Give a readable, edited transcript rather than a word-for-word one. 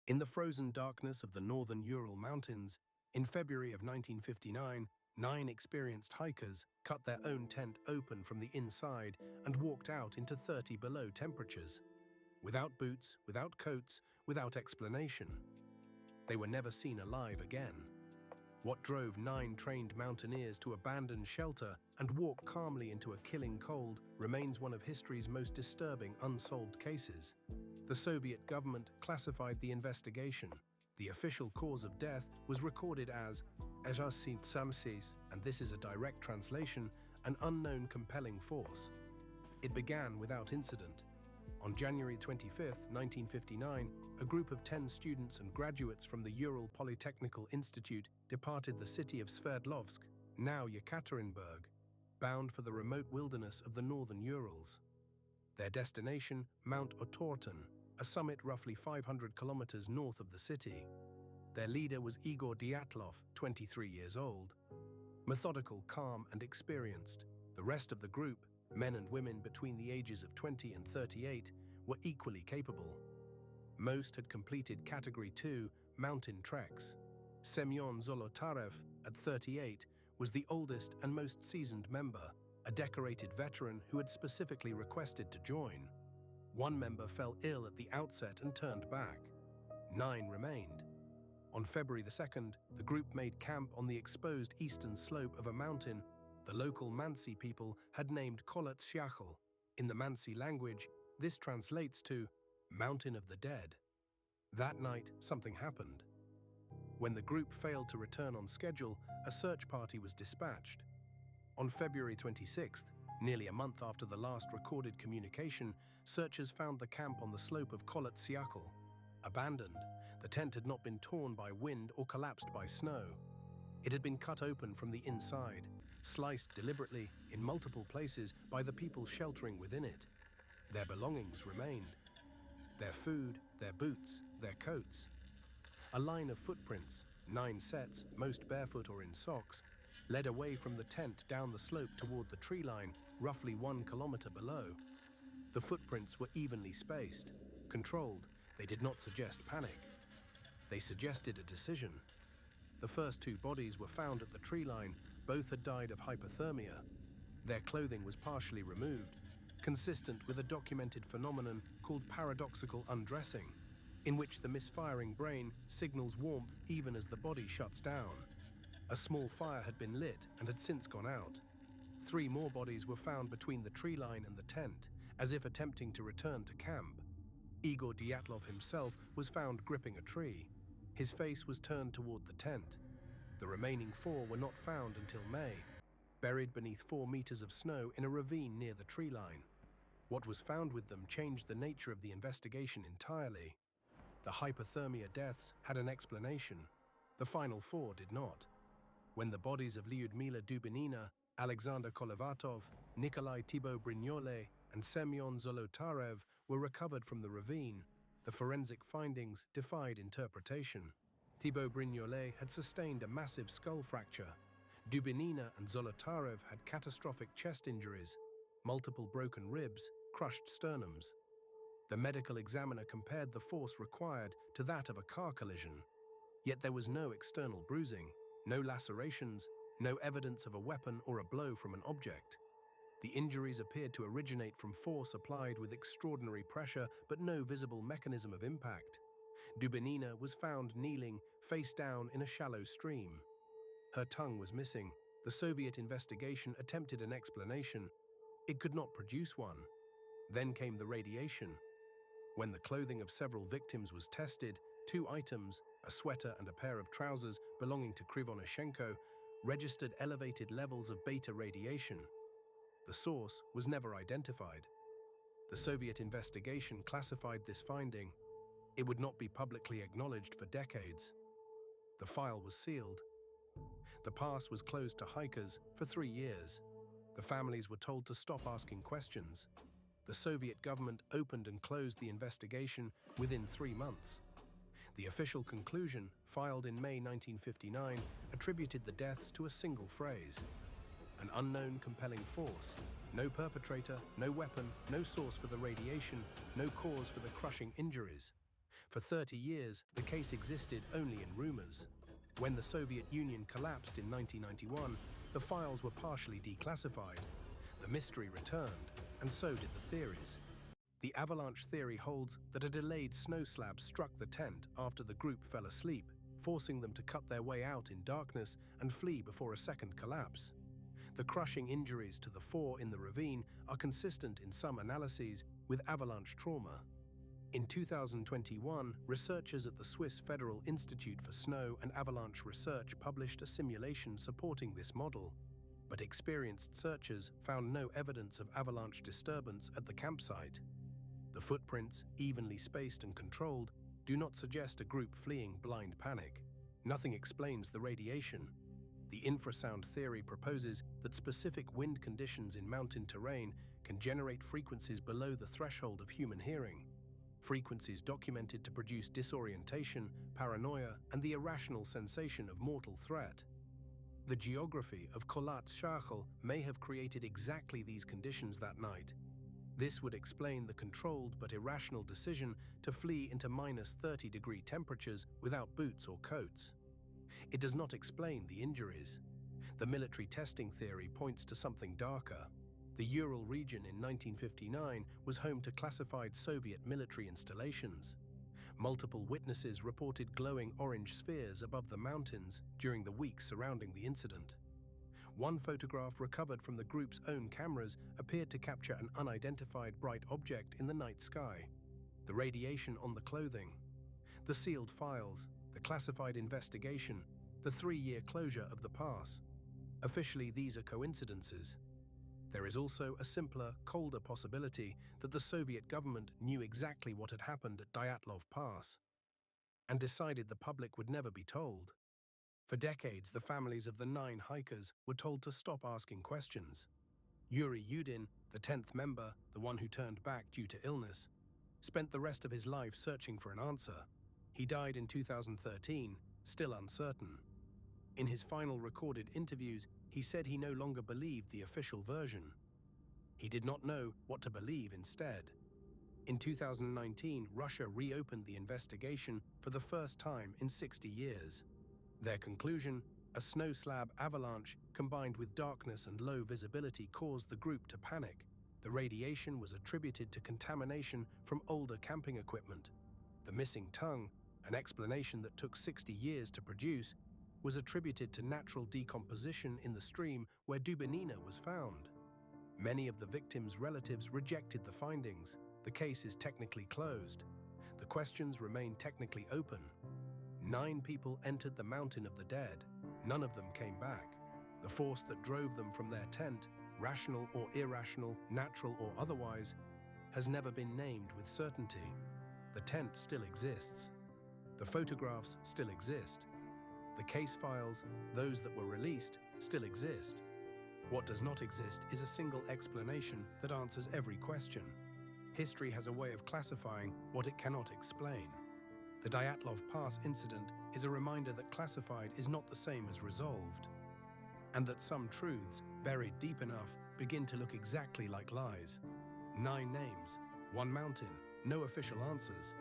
In the frozen darkness of the northern Ural Mountains, in February of 1959, 9 experienced hikers cut their own tent open from the inside and walked out into 30 below temperatures. Without boots, without coats, without explanation. They were never seen alive again. What drove 9 trained mountaineers to abandon shelter and walk calmly into a killing cold remains one of history's most disturbing unsolved cases. The Soviet government classified the investigation. The official cause of death was recorded as Samsis, and this is a direct translation, an unknown compelling force. It began without incident. On January 25, 1959, a group of 10 students and graduates from the Ural Polytechnical Institute departed the city of Sverdlovsk, now Yekaterinburg, bound for the remote wilderness of the northern Urals. Their destination, Mount Otorten, a summit roughly 500 kilometers north of the city. Their leader was Igor Dyatlov, 23 years old. Methodical, calm, and experienced, the rest of the group, men and women between the ages of 20 and 38, were equally capable. Most had completed Category 2 mountain treks. Semyon Zolotarev, at 38, was the oldest and most seasoned member, a decorated veteran who had specifically requested to join. One member fell ill at the outset and turned back. 9 remained. On February 2nd, the group made camp on the exposed eastern slope of a mountain the local Mansi people had named Kholat Syakhl. In the Mansi language, this translates to Mountain of the Dead. That night, something happened. When the group failed to return on schedule, a search party was dispatched. On February 26th, nearly a month after the last recorded communication, searchers found the camp on the slope of Kholat Syakhl. Abandoned, the tent had not been torn by wind or collapsed by snow. It had been cut open from the inside, sliced deliberately in multiple places by the people sheltering within it. Their belongings remained. Their food, their boots, their coats. A line of footprints, 9 sets, most barefoot or in socks, led away from the tent down the slope toward the tree line, roughly 1 kilometer below. The footprints were evenly spaced, controlled. They did not suggest panic. They suggested a decision. The first 2 bodies were found at the tree line. Both had died of hypothermia. Their clothing was partially removed, consistent with a documented phenomenon called paradoxical undressing, in which the misfiring brain signals warmth even as the body shuts down. A small fire had been lit and had since gone out. 3 more bodies were found between the tree line and the tent, as if attempting to return to camp. Igor Dyatlov himself was found gripping a tree. His face was turned toward the tent. The remaining 4 were not found until May, buried beneath 4 meters of snow in a ravine near the tree line. What was found with them changed the nature of the investigation entirely. The hypothermia deaths had an explanation. The final 4 did not. When the bodies of Lyudmila Dubinina, Alexander Kolevatov, Nikolai Thibault-Brignollet, and Semyon Zolotarev were recovered from the ravine, the forensic findings defied interpretation. Thibault-Brignollet had sustained a massive skull fracture. Dubinina and Zolotarev had catastrophic chest injuries, multiple broken ribs, crushed sternums. The medical examiner compared the force required to that of a car collision. Yet there was no external bruising, no lacerations, no evidence of a weapon or a blow from an object. The injuries appeared to originate from force applied with extraordinary pressure, but no visible mechanism of impact. Dubinina was found kneeling, face down in a shallow stream. Her tongue was missing. The Soviet investigation attempted an explanation. It could not produce one. Then came the radiation. When the clothing of several victims was tested, 2 items, a sweater and a pair of trousers belonging to Krivonyshenko, registered elevated levels of beta radiation. The source was never identified. The Soviet investigation classified this finding. It would not be publicly acknowledged for decades. The file was sealed. The pass was closed to hikers for 3 years. The families were told to stop asking questions. The Soviet government opened and closed the investigation within 3 months. The official conclusion, filed in May 1959, attributed the deaths to a single phrase: an unknown compelling force. No perpetrator, no weapon, no source for the radiation, no cause for the crushing injuries. For 30 years, the case existed only in rumors. When the Soviet Union collapsed in 1991, the files were partially declassified. The mystery returned, and so did the theories. The avalanche theory holds that a delayed snow slab struck the tent after the group fell asleep, forcing them to cut their way out in darkness and flee before a second collapse. The crushing injuries to the four in the ravine are consistent in some analyses with avalanche trauma. In 2021, researchers at the Swiss Federal Institute for Snow and Avalanche Research published a simulation supporting this model, but experienced searchers found no evidence of avalanche disturbance at the campsite. The footprints, evenly spaced and controlled, do not suggest a group fleeing blind panic. Nothing explains the radiation. The infrasound theory proposes that specific wind conditions in mountain terrain can generate frequencies below the threshold of human hearing. Frequencies documented to produce disorientation, paranoia, and the irrational sensation of mortal threat. The geography of Kholat Syakhl may have created exactly these conditions that night. This would explain the controlled but irrational decision to flee into -30-degree temperatures without boots or coats. It does not explain the injuries. The military testing theory points to something darker. The Ural region in 1959 was home to classified Soviet military installations. Multiple witnesses reported glowing orange spheres above the mountains during the weeks surrounding the incident. One photograph recovered from the group's own cameras appeared to capture an unidentified bright object in the night sky. The radiation on the clothing, the sealed files, the classified investigation, the 3-year closure of the pass. Officially, these are coincidences. There is also a simpler, colder possibility that the Soviet government knew exactly what had happened at Dyatlov Pass and decided the public would never be told. For decades, the families of the 9 hikers were told to stop asking questions. Yuri Yudin, the 10th member, the one who turned back due to illness, spent the rest of his life searching for an answer. He died in 2013, still uncertain. In his final recorded interviews, he said he no longer believed the official version. He did not know what to believe instead. In 2019, Russia reopened the investigation for the first time in 60 years. Their conclusion, a snow slab avalanche combined with darkness and low visibility caused the group to panic. The radiation was attributed to contamination from older camping equipment. The missing tongue, an explanation that took 60 years to produce, was attributed to natural decomposition in the stream where dubinina was found. Many of the victims' relatives rejected the findings. The case is technically closed. The questions remain technically open. 9 people entered the mountain of the dead. None of them came back. The force that drove them from their tent, rational or irrational, natural or otherwise, has never been named with certainty. The tent still exists. The photographs still exist. The case files, those that were released, still exist. What does not exist is a single explanation that answers every question. History has a way of classifying what it cannot explain. The Dyatlov Pass Incident is a reminder that classified is not the same as resolved, and that some truths, buried deep enough, begin to look exactly like lies. 9 names, 1 mountain, no official answers.